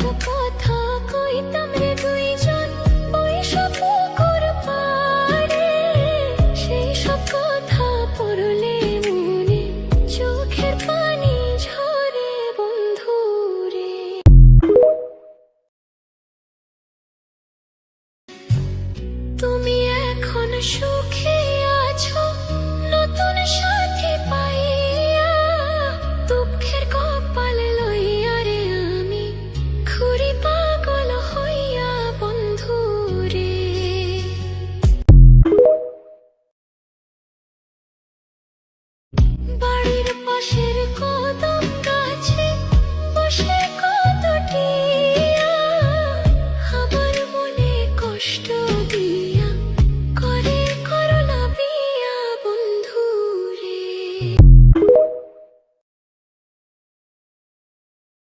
কত কথা কইতাম রে দুইজন ওই সব পুকুর পাড়ে। সেই সব কথা পড়লে মনে চোখের পানি ঝরে বন্ধুরে। তুমি এখন